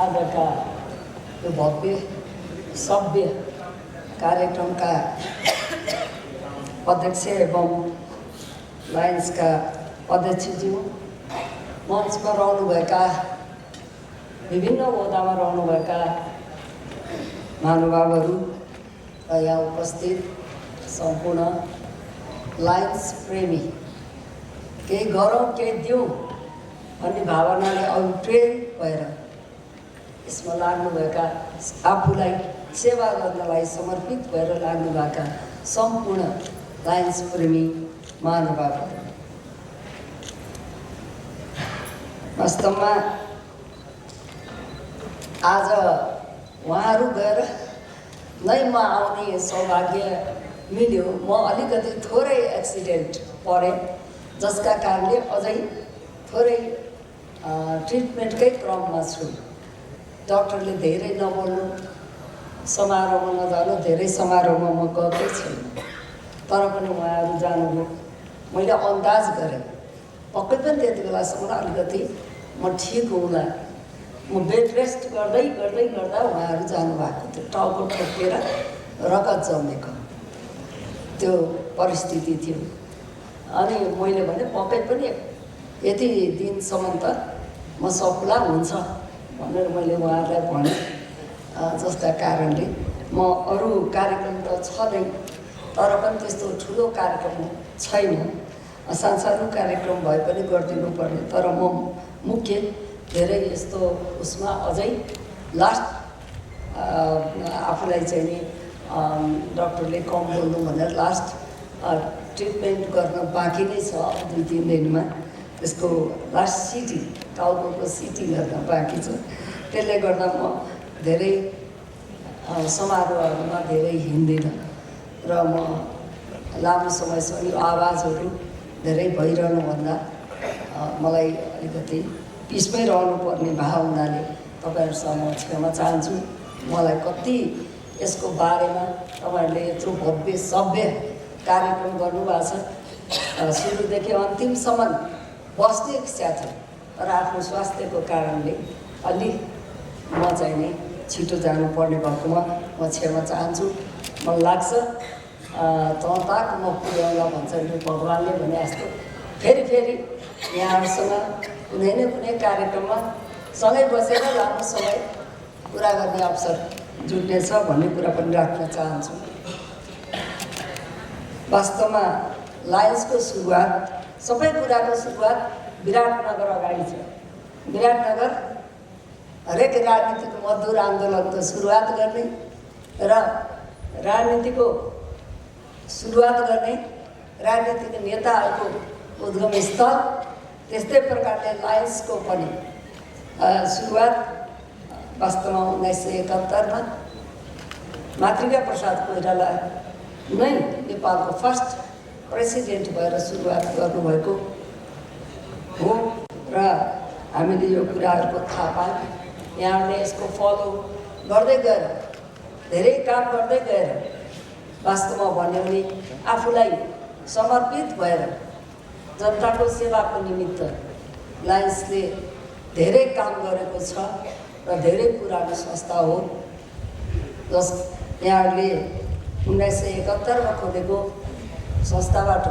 आजका यो भव्य सभ्य कार्यक्रमका अध्यक्ष एवं लायन्सका अध्यक्षज्यू, मञ्चमा रहनुभएका विभिन्न ओहदामा रहनुभएका महानुभावहरू र यहाँ उपस्थित सम्पूर्ण लायन्स प्रेमी, केही गरौँ केही दिउँ भन्ने भावनाले अभिप्रेरित भएर यसमा लाग्नुभएका, आफूलाई सेवा गर्नलाई समर्पित भएर लाग्नुभएका सम्पूर्ण लायन्स प्रेमी महानुभावहरू, वास्तवमा आज उहाँहरू गएर नै म आउने सौभाग्य मिल्यो। म अलिकति थोरै एक्सिडेन्ट परेँ, जसका कारणले अझै थोरै ट्रिटमेन्टकै क्रममा छु। डाक्टरले धेरै नबोल्नु, समारोहमा नजानु, धेरै समारोहमा म गएकै छैन, तर पनि उहाँहरू जानुभयो। मैले अन्दाज गरेँ, पक्कै पनि त्यति बेलासम्म अलिकति म ठिक हुँला। म बेड रेस्ट गर्दै गर्दा उहाँहरू जानुभएको थियो। टाउको ठोकेर रगत जमेको त्यो परिस्थिति थियो। अनि मैले भने पक्कै पनि यति दिनसम्म त म सफला हुन्छ भनेर मैले उहाँहरूलाई भने, जसका कारणले म अरू कार्यक्रम त छ नै, तर पनि त्यस्तो ठुलो कार्यक्रम छैन। सानसानो कार्यक्रम भए पनि गरिदिनु पर्ने, तर म मुख्य धेरै यस्तो उसमा अझै लास्ट आफूलाई चाहिँ नि डक्टरले कम बोल्नु भनेर लास्ट ट्रिटमेन्ट गर्न बाँकी नै छ। 2-3 दिनमा त्यसको लास्ट सिटी, टाउको सिटी गर्न बाँकी छ। त्यसले गर्दा म धेरै समारोहहरूमा धेरै हिँड्दिनँ र म लामो समयसम्म आवाजहरू धेरै भइरहनुभन्दा मलाई अलिकति पिसमै रहनुपर्ने भाव हुनाले तपाईँहरूसँग म क्षमा चाहन्छु। मलाई कति यसको बारेमा तपाईँहरूले यत्रो भव्य सभ्य कार्यक्रम गर्नुभएको छ, सुरुदेखि अन्तिमसम्म बस्ने इच्छा थियो, तर आफ्नो स्वास्थ्यको कारणले अलि म चाहिँ नि छिटो जानुपर्ने भएकोमा म क्षमा चाहन्छु। मलाई लाग्छ तताक म पुर्याउला भन्छ नि भगवान्ले भने जस्तो फेरि यहाँहरूसँग कुनै न कुनै कार्यक्रममा सँगै बसेर लामो समय कुरा गर्ने अवसर जुट्नेछ भन्ने कुरा पनि राख्न चाहन्छु। वास्तवमा लायन्सको सुरुवात, सबै कुराको सुरुवात विराटनगर अगाडि छ। विराटनगर हरेक राजनीतिको मजदुर आन्दोलनको सुरुवात गर्ने र राजनीतिको सुरुवात गर्ने राजनीतिक नेताहरूको उद्गम स्थल, त्यस्तै प्रकारले लायन्सको पनि सुरुवात वास्तवमा 1971 मातृका प्रसाद कोइराला नै नेपालको फर्स्ट प्रेसिडेन्ट भएर सुरुवात गर्नुभएको हो र हामीले यो कुराहरूको थाहा पायौँ। यहाँले यसको फलो गर्दै गएर, धेरै काम गर्दै गएर, वास्तवमा भन्यो भने आफूलाई समर्पित भएर जनताको सेवाको निमित्त लायन्सले धेरै काम गरेको छ र धेरै पुरानो संस्था हो। जस यहाँहरूले 1971 मा खोलेको संस्थाबाट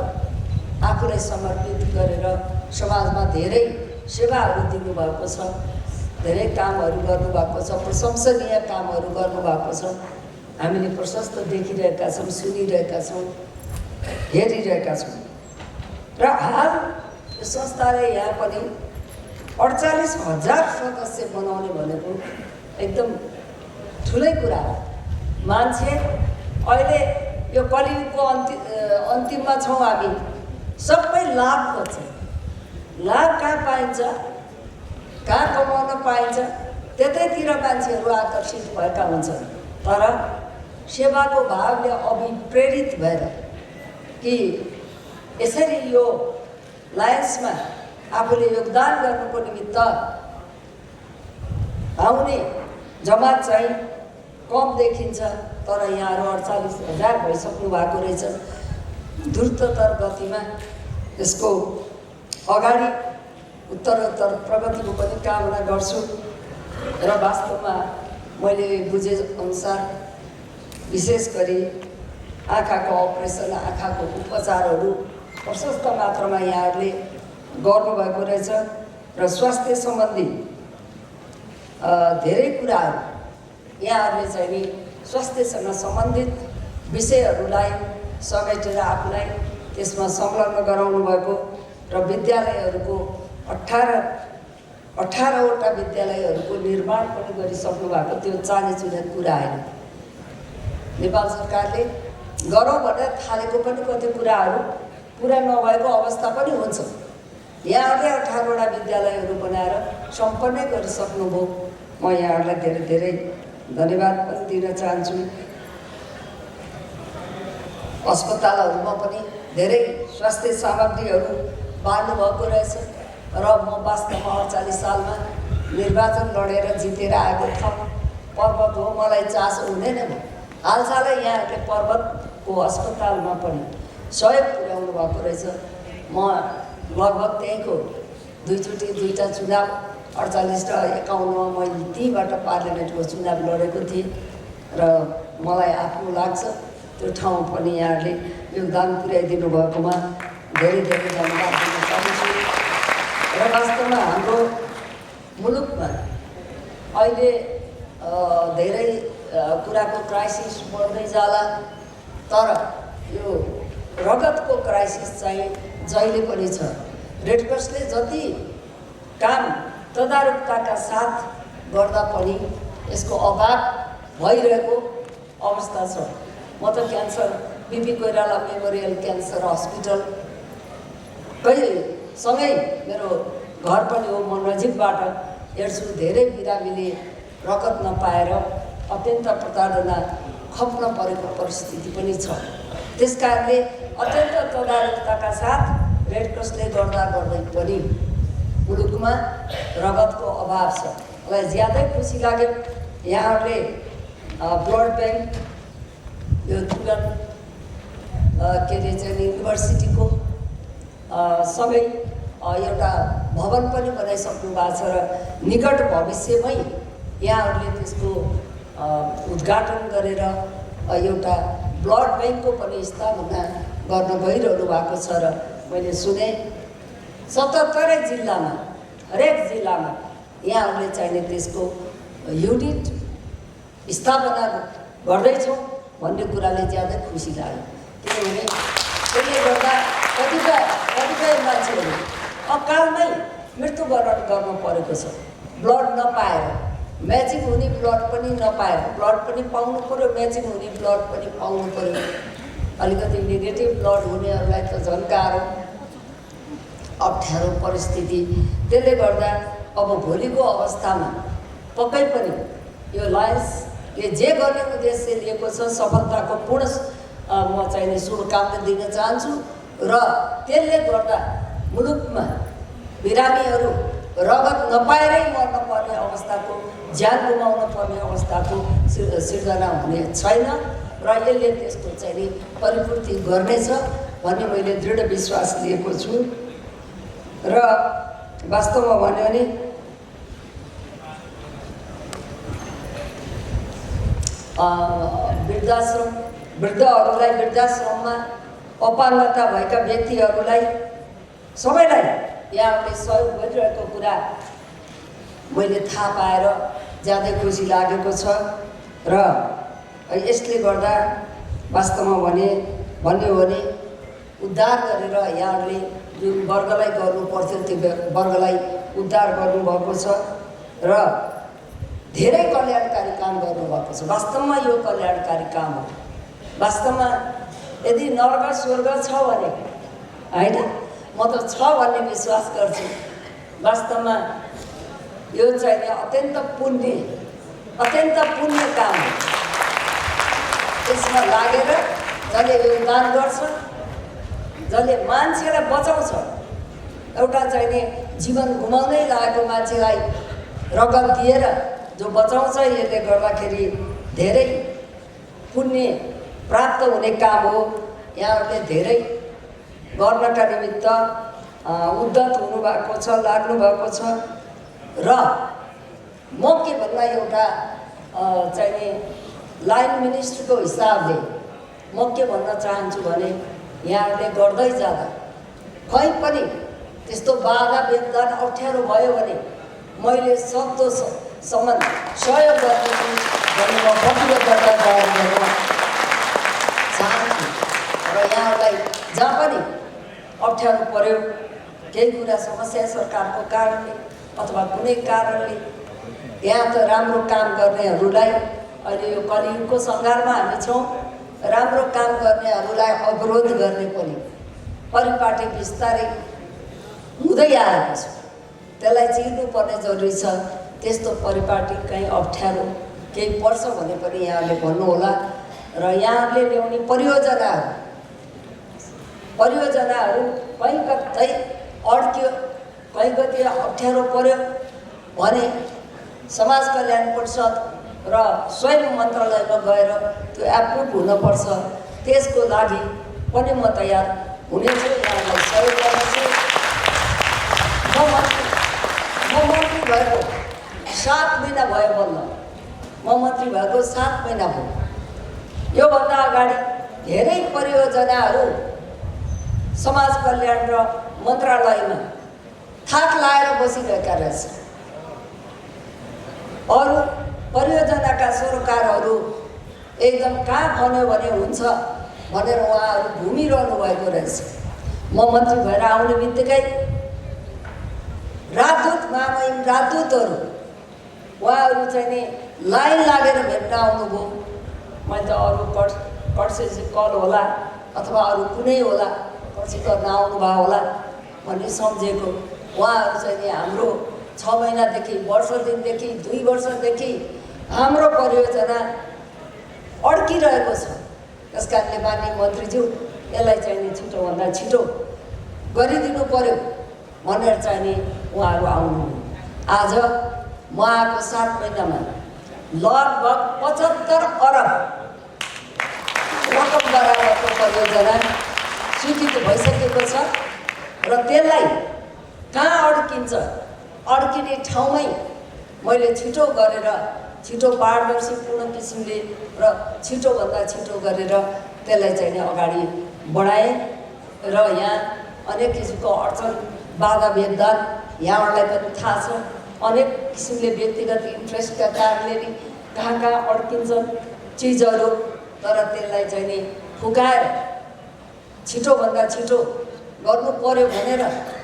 आफूलाई समर्पित गरेर समाजमा धेरै सेवाहरू दिनुभएको छ, धेरै कामहरू गर्नुभएको छ, प्रशंसनीय कामहरू गर्नुभएको छ। हामीले प्रशस्त देखिरहेका छौँ, सुनिरहेका छौँ, हेरिरहेका छौँ। र हाल यो संस्थाले यहाँ पनि 48,000 सदस्य बनाउने भनेको एकदम ठुलै कुरा हो। मान्छे अहिले यो कलियुगको अन्तिममा छौँ हामी, सबै लाभ खोज्छ। लाभ कहाँ पाइन्छ, कहाँ कमाउन पाइन्छ, त्यतैतिर मान्छेहरू आकर्षित भएका हुन्छन्। तर सेवाको भावले अभिप्रेरित भएर कि यसरी यो लायन्समा आफूले योगदान गर्नुको निमित्त आउने जमात चाहिँ कम देखिन्छ, तर यहाँहरू 48,000 भइसक्नु भएको रहेछ। द्रुततर गतिमा यसको अगाडि उत्तरोत्तर प्रगतिको पनि कामना गर्छु र वास्तवमा मैले बुझे अनुसार विशेष गरी आँखाको अपरेसन, आँखाको उपचारहरू प्रशस्त मात्रामा यहाँहरूले गर्नुभएको रहेछ र स्वास्थ्य सम्बन्धी धेरै कुराहरू यहाँहरूले चाहिँ नि स्वास्थ्यसँग सम्बन्धित विषयहरूलाई समेटेर आफूलाई त्यसमा संलग्न गराउनु भएको र विद्यालयहरूको 18वटा विद्यालयहरूको निर्माण पनि गरिसक्नु भएको। त्यो चालेचुने कुरा होइन। नेपाल सरकारले गरौँ भनेर थालेको पनि कति कुराहरू पुरा नभएको अवस्था पनि हुन्छ। यहाँहरूले 18वटा विद्यालयहरू बनाएर सम्पन्न गरिसक्नुभयो। म यहाँहरूलाई धेरै धेरै धन्यवाद पनि दिन चाहन्छु। अस्पतालहरूमा पनि धेरै स्वास्थ्य सामग्रीहरू बाँड्नुभएको रहेछ र म वास्तवमा 48 सालमा निर्वाचन लडेर जितेर आएको ठाउँ पर्वत हो। मलाई चासो हुँदैन भयो। हालसालै यहाँहरूले पर्वतको अस्पतालमा पनि सहयोग पुर्याउनु भएको रहेछ। म लगभग त्यहीँको दुईटा चुनाव 48 र 51मा मैले तीबाट पार्लियामेन्टको चुनाव लडेको थिएँ र मलाई आफ्नो लाग्छ त्यो ठाउँ पनि यहाँहरूले योगदान पुर्याइदिनु भएकोमा धेरै धेरै धन्यवाद दिन चाहन्छु। र वास्तवमा हाम्रो मुलुकमा अहिले धेरै कुराको क्राइसिस बढ्दै जाला, तर यो रगतको क्राइसिस चाहिँ जहिले पनि छ। रेडक्रसले जति काम तदारुकताका साथ गर्दा पनि यसको अभाव भइरहेको अवस्था छ। म त cancer BP Koirala memorial cancer hospital सँगै मेरो घर पनि हो। म नजिकबाट हेर्छु। धेरै बिरामीले रगत नपाएर अत्यन्त प्रताडना खप्न परेको परिस्थिति पनि छ। त्यसकारणले अत्यन्त तदारुकताका साथ रेडक्रसले गर्दा गर्दै पनि मुलुकमा रगतको अभाव छ। मलाई ज्यादै खुसी लाग्यो यहाँहरूले ब्लड ब्याङ्क यो तुगन के अरे चाहिँ युनिभर्सिटीको सँगै एउटा भवन पनि बनाइसक्नु भएको छ र निकट भविष्यमै यहाँहरूले त्यसको उद्घाटन गरेर एउटा ब्लड ब्याङ्कको पनि स्थापना गर्न गइरहनु भएको छ। र मैले सुने 77 जिल्लामा हरेक जिल्लामा यहाँहरूले चाहिने त्यसको युनिट स्थापना गर्दैछौँ भन्ने कुराले ज्यादै खुसी लाग्यो। किनभने त्यसले गर्दा कतिपय मान्छेहरू अकालमै मृत्युवरण गर्नु परेको छ। ब्लड नपाएर, म्याचिङ हुने ब्लड पनि नपाएर, ब्लड पनि पाउनु पऱ्यो, म्याचिङ हुने ब्लड पनि पाउनु पऱ्यो। अलिकति नेगेटिभ ब्लड हुनेहरूलाई त झन् गाह्रो अप्ठ्यारो परिस्थिति। त्यसले गर्दा अब भोलिको अवस्थामा पक्कै पनि यो लायन्सले जे गर्ने उद्देश्य लिएको छ सफलताको पूर्ण म चाहिँ शुभकामना दिन चाहन्छु। र त्यसले गर्दा मुलुकमा बिरामीहरू रगत नपाएरै मर्न पर्ने अवस्थाको, ज्यान गुमाउन पर्ने अवस्थाको सिर्जना हुने छैन र यसले त्यसको चाहिँ परिपूर्ति गर्नेछ भन्ने मैले दृढ विश्वास लिएको छु। र वास्तवमा भन्यो भने वृद्धहरूलाई वृद्धाश्रममा अपाङ्गता भएका व्यक्तिहरूलाई सबैलाई यहाँहरूले सहयोग गरिरहेको कुरा मैले थाहा पाएर ज्यादै खुसी लागेको छ। र यसले गर्दा वास्तवमा भन्यो भने उद्धार गरेर यहाँहरूले जुन वर्गलाई गर्नु पर्थ्यो त्यो वर्गलाई उद्धार गर्नुभएको छ र धेरै कल्याणकारी काम गर्नुभएको छ। वास्तवमा यो कल्याणकारी काम हो। वास्तवमा यदि नर्क स्वर्ग छ भने होइन, म त छ भन्ने विश्वास गर्छु। वास्तवमा यो चाहिँ अत्यन्त पुण्य काम हो। त्यसमा लागेर जसले योगदान गर्छ, जसले मान्छेलाई बचाउँछ, एउटा चाहिँ जीवन गुमाउनै लागेको मान्छेलाई रगत दिएर जो बचाउँछ, यसले गर्दाखेरि धेरै पुण्य प्राप्त हुने काम हो। यहाँहरूले धेरै गर्नका निमित्त उद्यत हुनुभएको छ, लाग्नु भएको छ र म के भन्दा एउटा चाहिँ लाइन मिनिस्टरको हिसाबले म के भन्न चाहन्छु भने यहाँहरूले गर्दै जाँदा कहीँ पनि त्यस्तो बाधा व्यवधान अप्ठ्यारो भयो भने मैले सक्दोसम्म सहयोग गर्ने भन्ने म प्रतिबद्धता जाहेर गर्न चाहन्छु। र यहाँहरूलाई जहाँ पनि अप्ठ्यारो पर्यो, केही कुरा समस्या सरकारको कारणले अथवा कुनै कारणले, यहाँ त राम्रो काम गर्नेहरूलाई अहिले यो कलियुगको सङ्घारमा हामी छौँ, राम्रो काम गर्नेहरूलाई अवरोध गर्ने पनि परिपाटी बिस्तारै हुँदै आएको छ। त्यसलाई चिर्नुपर्ने जरुरी छ। त्यस्तो परिपाटी कहीँ अप्ठ्यारो केही पर्छ भने पनि यहाँले भन्नुहोला। र यहाँले ल्याउने परियोजनाहरू कहीँ कतै अड्क्यो, कहीँ कति अप्ठ्यारो पर्यो भने समाज कल्याण परिषद र स्वयं मन्त्रालयमा गएर त्यो एप्रुभ हुनुपर्छ। त्यसको लागि पनि म तयार हुनेछु, यहाँलाई सहयोग गर्नेछु। म मन्त्री भएको 7 महिना भयो बल्ल, म मन्त्री भएको 7 महिना भयो। योभन्दा अगाडि धेरै परियोजनाहरू समाज कल्याण र मन्त्रालयमा थाक लाएर बसिरहेका रहेछ। अरू परियोजनाका सरकारहरू एकदम कहाँ भन्यो भने हुन्छ भनेर उहाँहरू घुमिरहनु भएको रहेछ। म मन्त्री भएर आउने बित्तिकै राजदूत महामहिम राजदूतहरू उहाँहरू चाहिँ नि लाइन लागेर भेट्न आउनुभयो। मैले त अरू कर्सेसी कल होला अथवा अरू कुनै होला पछि गर्न आउनुभयो होला भन्ने सम्झेको। उहाँहरू चाहिँ नि हाम्रो 6 महिनादेखि, वर्ष दिनदेखि, 2 वर्षदेखि हाम्रो परियोजना अड्किरहेको छ। त्यस कारणले माननीय मन्त्रीज्यू यसलाई चाहिँ नि छिटोभन्दा छिटो गरिदिनु पर्यो भनेर चाहिँ नि उहाँहरू आउनु। आज म आएको 7 महिनामा लगभग 75 अरब रकम बराबरको परियोजना स्वीकृत भइसकेको छ। र त्यसलाई कहाँ अड्किन्छ, अड्किने ठाउँमै मैले छिटो गरेर, छिटो पारदर्शीपूर्ण किसिमले र छिटोभन्दा छिटो गरेर त्यसलाई चाहिँ नि अगाडि बढाएँ। र यहाँ अनेक किसिमको अडचन बाधा व्यवधान यहाँहरूलाई पनि थाहा छ, अनेक किसिमले व्यक्तिगत इन्ट्रेस्टका कारणले नि कहाँ कहाँ अड्किन्छन् चिजहरू। तर त्यसलाई चाहिँ नि फुकाएर छिटोभन्दा छिटो गर्नु पर्यो भनेर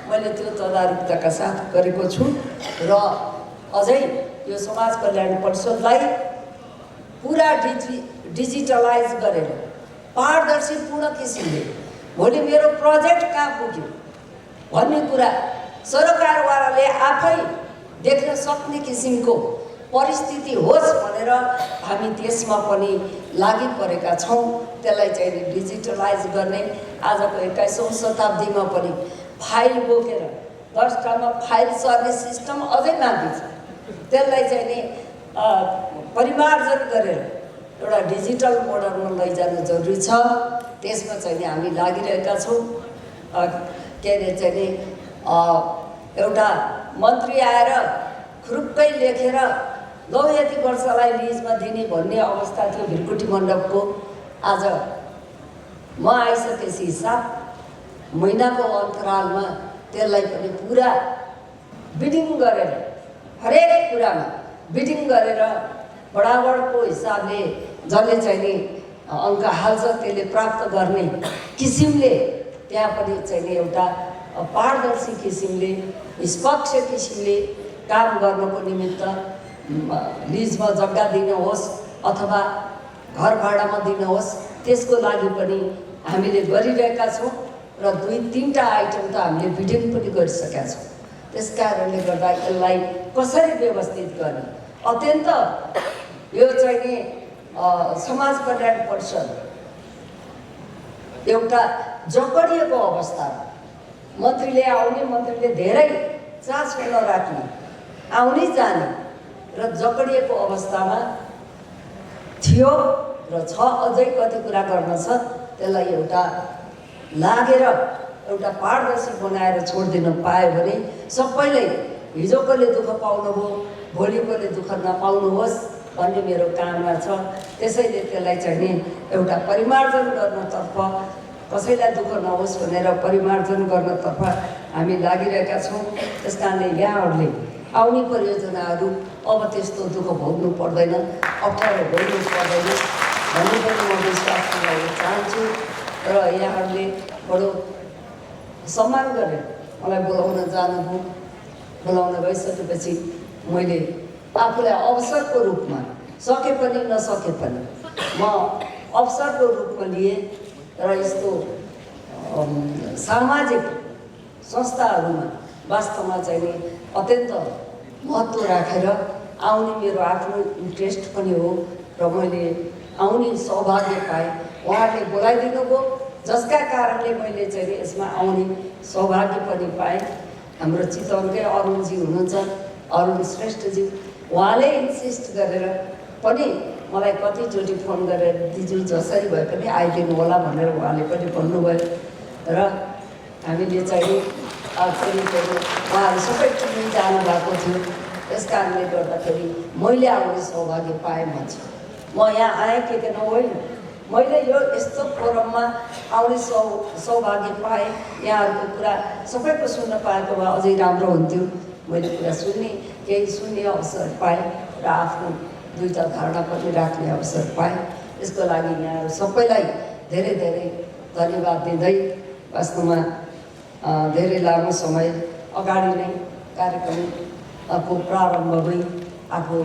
मैले त्यो तदारुकताका साथ गरेको छु। र अझै यो समाज कल्याण परिषदलाई पुरा डिजिटलाइज गरेर पारदर्शीपूर्ण किसिमले भोलि मेरो प्रोजेक्ट कहाँ पुग्यो भन्ने कुरा सरकारवालाले आफै देख्न सक्ने किसिमको परिस्थिति होस् भनेर हामी त्यसमा पनि लागि परेका छौँ। त्यसलाई चाहिँ डिजिटलाइज गर्ने, आजको 21औं शताब्दीमा पनि फाइल बोकेर 10टामा फाइल सर्ने सिस्टम अझै बाँकी छ। त्यसलाई चाहिँ नि परिमार्जन गरेर एउटा डिजिटल मोडलमा लैजानु जरुरी छ। त्यसमा चाहिँ नि हामी लागिरहेका छौँ। के अरे चाहिँ नि एउटा मन्त्री आएर खुरुक्कै लेखेर लौ यति वर्षलाई लिजमा दिने भन्ने अवस्था थियो भिरकुटी मण्डपको। आज म आइसकेपछि 7 महिनाको अन्तरालमा त्यसलाई पनि पुरा बिडिङ गरेर, हरेक कुरामा बिडिङ गरेर बराबरको हिसाबले जसले चाहिँ नि अङ्क हाल्छ त्यसले प्राप्त गर्ने किसिमले त्यहाँ पनि चाहिँ नि एउटा पारदर्शी किसिमले, निष्पक्ष किसिमले काम गर्नको निमित्त लिजमा जग्गा दिनुहोस् अथवा घर भाडामा दिनुहोस्, त्यसको लागि पनि हामीले गरिरहेका छौँ। र 2-3टा आइटम त हामीले बिडिङ पनि गरिसकेका छौँ। त्यस कारणले गर्दा यसलाई कसरी व्यवस्थित गर्ने, अत्यन्त यो चाहिँ नि समाज कल्याण परिषद एउटा जकडिएको अवस्थामा, मन्त्रीले आउने, मन्त्रीले धेरै चासो नराख्ने, आउने जाने र जकडिएको अवस्थामा थियो र छ। अझै कति कुरा गर्न छ। त्यसलाई एउटा लागेर एउटा पारदर्शी बनाएर छोडिदिन पायो भने सबैले हिजोकोले दुःख पाउनुभयो, भोलिकोले दुःख नपाउनुहोस् भन्ने मेरो कामना छ। त्यसैले त्यसलाई चाहिँ नि एउटा परिमार्जन गर्नतर्फ, कसैलाई दुःख नहोस् भनेर परिमार्जन गर्नतर्फ हामी लागिरहेका छौँ। त्यस कारणले यहाँहरूले आउने परियोजनाहरू अब त्यस्तो दुःख भोग्नु पर्दैन, अप्ठ्यारो भोग्नु पर्दैन भन्ने पनि म विश्वास गर्न चाहन्छु। र यहाँहरूले बडो सम्मान गरेर मलाई बोलाउन जानुभयो। बोलाउन गइसकेपछि मैले आफूलाई अवसरको रूपमा सके पनि नसके पनि म अवसरको रूपमा लिएँ र यस्तो सामाजिक संस्थाहरूमा वास्तवमा चाहिँ नि अत्यन्त महत्त्व राखेर आउने मेरो आफ्नो इन्ट्रेस्ट पनि हो र मैले आउने सौभाग्य पाएँ। उहाँहरूले बोलाइदिनु भयो, जसका कारणले मैले चाहिँ नि यसमा आउने सौभाग्य पनि पाएँ। हाम्रो चितवनकै अरुणजी हुनुहुन्छ, अरुण श्रेष्ठजी, उहाँले इन्सिस्ट गरेर पनि मलाई कतिचोटि फोन गरेर दिजु जसरी भए पनि आइदिनु होला भनेर उहाँले पनि भन्नुभयो। र हामीले चाहिँ उहाँहरू सबै टिमै जानुभएको थियो। त्यस कारणले गर्दाखेरि मैले आउने सौभाग्य पाएँ भन्छ। म यहाँ आएँ के नहोइन, मैले यो यस्तो फोरममा आउने सौभाग्य पाएँ। यहाँहरूको कुरा सबैको सुन्न पाएको भए अझै राम्रो हुन्थ्यो। मैले कुरा सुन्ने, केही सुन्ने अवसर पाएँ र आफ्नो दुईवटा धारणा पनि राख्ने अवसर पाएँ। यसको लागि यहाँहरू सबैलाई धेरै धेरै धन्यवाद दिँदै वास्तवमा धेरै लामो समय अगाडि नै कार्यक्रमको प्रारम्भ भई आफू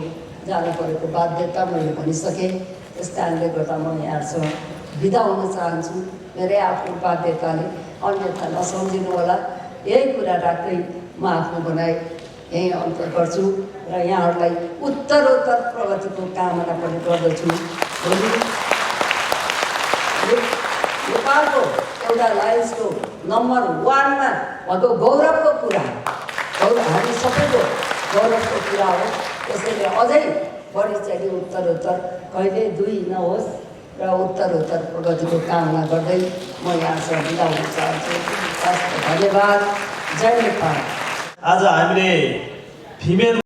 जानु परेको बाध्यता मैले भनिसकेँ। त्यस कारणले गर्दा म यहाँहरूसँग बिदा हुन चाहन्छु। मेरै आफ्नो बाध्यताले, अन्यथा नसम्झिनु होला। यही कुरा राख्दै म आफ्नो भनाइ यहीँ अन्त गर्छु र यहाँहरूलाई उत्तरोत्तर प्रगतिको कामना पनि गर्दछु। भोलि नेपालको एउटा लायन्सको नम्बर 1मा भएको गौरवको कुरा, हामी सबैको गौरवको कुरा हो। त्यसैले अझै बढी चाहिँ उत्तरोत्तर कहिले 2 नहोस् र उत्तरोत्तर प्रगतिको कामना गर्दै म यहाँसँग बिदा हुन चाहन्छु। धन्यवाद। जय नेपाल। आज हामीले फिमेल